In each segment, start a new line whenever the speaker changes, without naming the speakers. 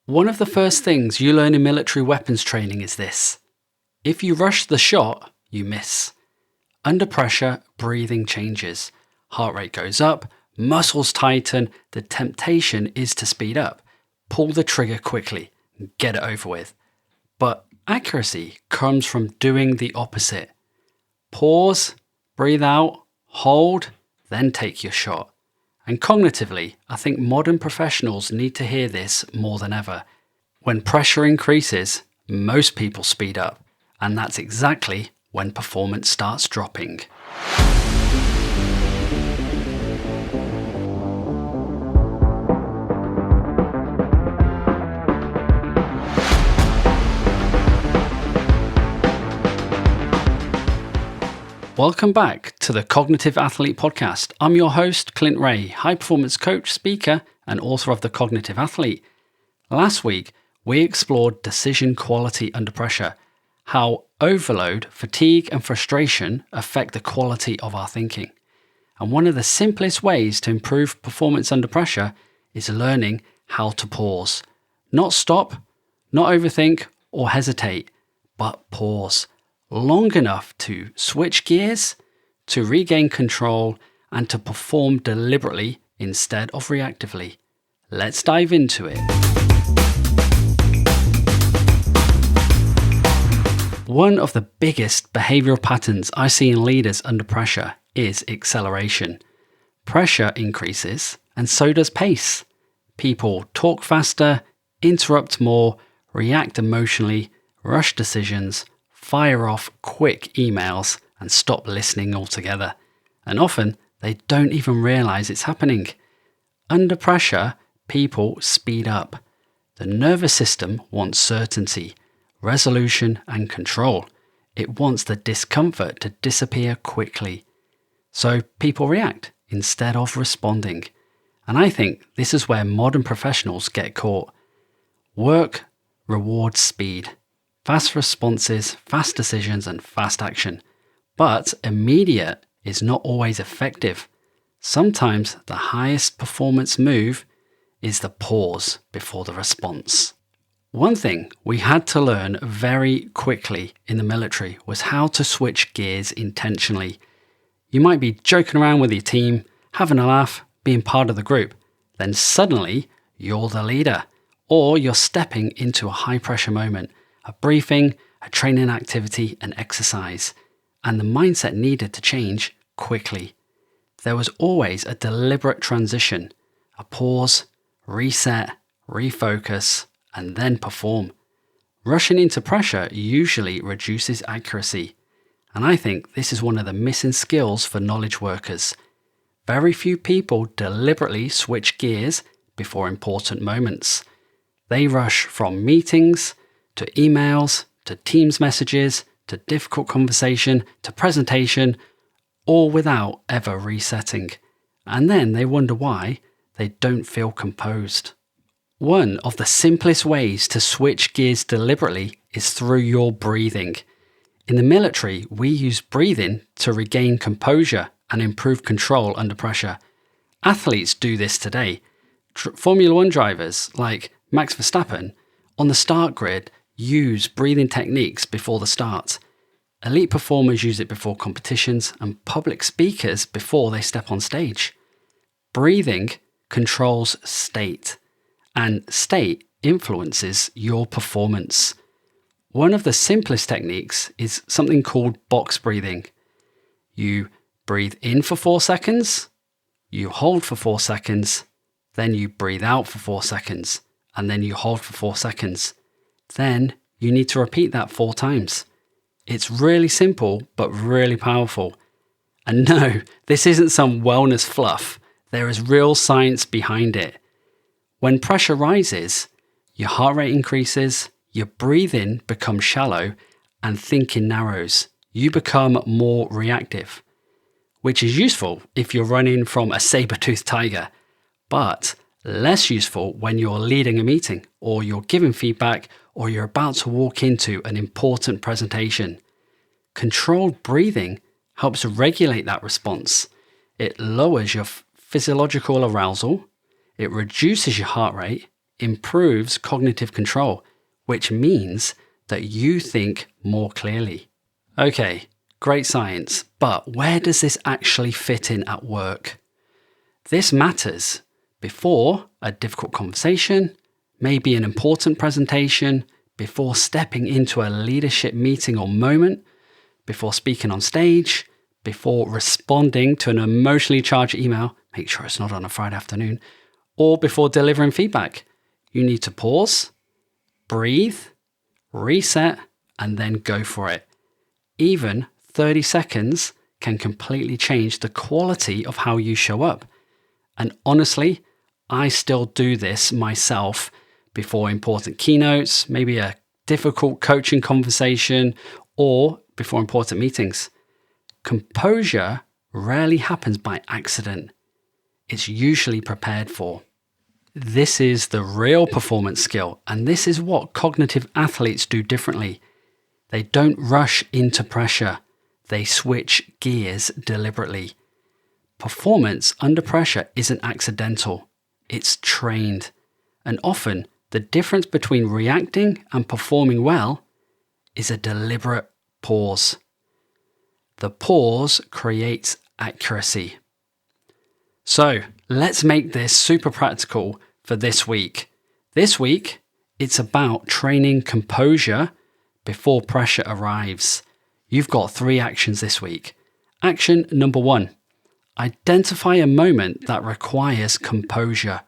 One of the first things you learn in military weapons training is this. If you rush the shot, you miss. Under pressure, breathing changes. Heart rate goes up, muscles tighten, the temptation is to speed up. Pull the trigger quickly, and get it over with. But accuracy comes from doing the opposite. Pause, breathe out, hold, then take your shot. And cognitively, I think modern professionals need to hear this more than ever. When pressure increases, most people speed up, and that's exactly when performance starts dropping. Welcome back to the Cognitive Athlete Podcast. I'm your host, Clint Ray, high performance coach, speaker, and author of The Cognitive Athlete. Last week, we explored decision quality under pressure, how overload, fatigue, and frustration affect the quality of our thinking. And one of the simplest ways to improve performance under pressure is learning how to pause. Not stop, not overthink or hesitate, but pause. Long enough to switch gears, to regain control, and to perform deliberately instead of reactively. Let's dive into it. One of the biggest behavioral patterns I see in leaders under pressure is acceleration. Pressure increases, and so does pace. People talk faster, interrupt more, react emotionally, rush decisions, fire off quick emails, and stop listening altogether. And often, they don't even realize it's happening. Under pressure, people speed up. The nervous system wants certainty, resolution, and control. It wants the discomfort to disappear quickly. So people react instead of responding. And I think this is where modern professionals get caught. Work rewards speed. Fast responses, fast decisions, and fast action. But immediate is not always effective. Sometimes the highest performance move is the pause before the response. One thing we had to learn very quickly in the military was how to switch gears intentionally. You might be joking around with your team, having a laugh, being part of the group. Then suddenly you're the leader, or you're stepping into a high pressure moment. A briefing, a training activity, an exercise, and the mindset needed to change quickly. There was always a deliberate transition, a pause, reset, refocus, and then perform. Rushing into pressure usually reduces accuracy, and I think this is one of the missing skills for knowledge workers. Very few people deliberately switch gears before important moments. They rush from meetings to emails, to Teams messages, to difficult conversation, to presentation, all without ever resetting. And then they wonder why they don't feel composed. One of the simplest ways to switch gears deliberately is through your breathing. In the military, we use breathing to regain composure and improve control under pressure. Athletes do this today. Formula One drivers like Max Verstappen on the start grid use breathing techniques before the start. Elite performers use it before competitions, and public speakers before they step on stage. Breathing controls state, and state influences your performance. One of the simplest techniques is something called box breathing. You breathe in for 4 seconds, you hold for 4 seconds, then you breathe out for 4 seconds, and then you hold for 4 seconds. Then you need to repeat that 4 times. It's really simple, but really powerful. And no, this isn't some wellness fluff. There is real science behind it. When pressure rises, your heart rate increases, your breathing becomes shallow, and thinking narrows. You become more reactive, which is useful if you're running from a saber-toothed tiger, but less useful when you're leading a meeting, or you're giving feedback, or you're about to walk into an important presentation. Controlled breathing helps regulate that response. It lowers your physiological arousal, it reduces your heart rate, improves cognitive control, which means that you think more clearly. Okay, great science, but where does this actually fit in at work? This matters before a difficult conversation, maybe an important presentation, before stepping into a leadership meeting or moment, before speaking on stage, before responding to an emotionally charged email, make sure it's not on a Friday afternoon, or before delivering feedback. You need to pause, breathe, reset, and then go for it. Even 30 seconds can completely change the quality of how you show up. And honestly, I still do this myself before important keynotes, maybe a difficult coaching conversation, or before important meetings. Composure rarely happens by accident. It's usually prepared for. This is the real performance skill, and this is what cognitive athletes do differently. They don't rush into pressure. They switch gears deliberately. Performance under pressure isn't accidental. It's trained. And often, the difference between reacting and performing well is a deliberate pause. The pause creates accuracy. So, let's make this super practical for this week. This week, it's about training composure before pressure arrives. You've got 3 actions this week. Action number 1. Identify a moment that requires composure.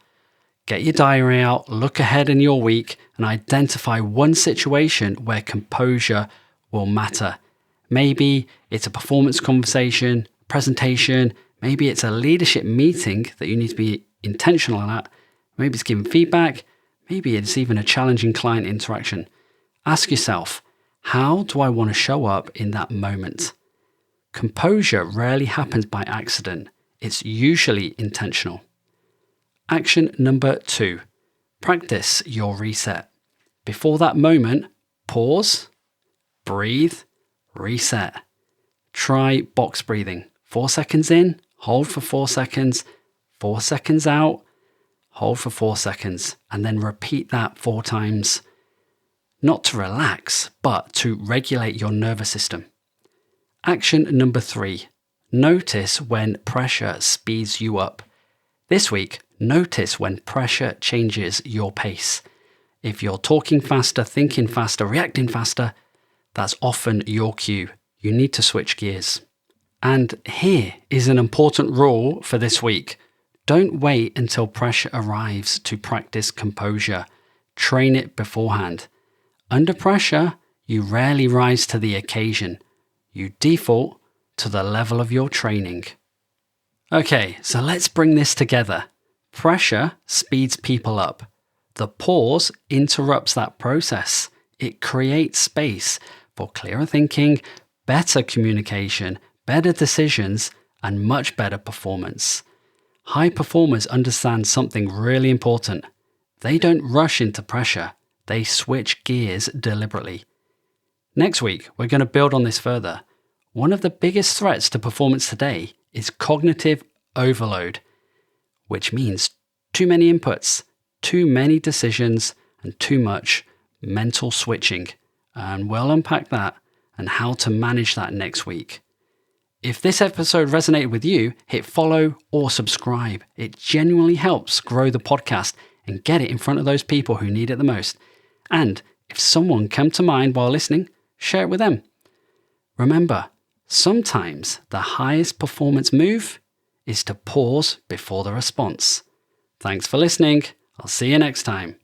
Get your diary out, look ahead in your week, and identify one situation where composure will matter. Maybe it's a performance conversation, presentation, maybe it's a leadership meeting that you need to be intentional at, maybe it's giving feedback, maybe it's even a challenging client interaction. Ask yourself, how do I want to show up in that moment? Composure rarely happens by accident. It's usually intentional. Action number 2. Practice your reset. Before that moment, pause, breathe, reset. Try box breathing. 4 seconds in, hold for 4 seconds, 4 seconds out, hold for 4 seconds, and then repeat that 4 times. Not to relax, but to regulate your nervous system. Action number 3. Notice when pressure speeds you up. This week, notice when pressure changes your pace. If you're talking faster, thinking faster, reacting faster, that's often your cue. You need to switch gears. And here is an important rule for this week. Don't wait until pressure arrives to practice composure. Train it beforehand. Under pressure, you rarely rise to the occasion. You default to the level of your training. Okay, so let's bring this together. Pressure speeds people up. The pause interrupts that process. It creates space for clearer thinking, better communication, better decisions, and much better performance. High performers understand something really important. They don't rush into pressure. They switch gears deliberately. Next week, we're going to build on this further. One of the biggest threats to performance today is cognitive overload, which means too many inputs, too many decisions, and too much mental switching. And we'll unpack that and how to manage that next week. If this episode resonated with you, hit follow or subscribe. It genuinely helps grow the podcast and get it in front of those people who need it the most. And if someone came to mind while listening, share it with them. Remember, sometimes the highest performance move is to pause before the response. Thanks for listening. I'll see you next time.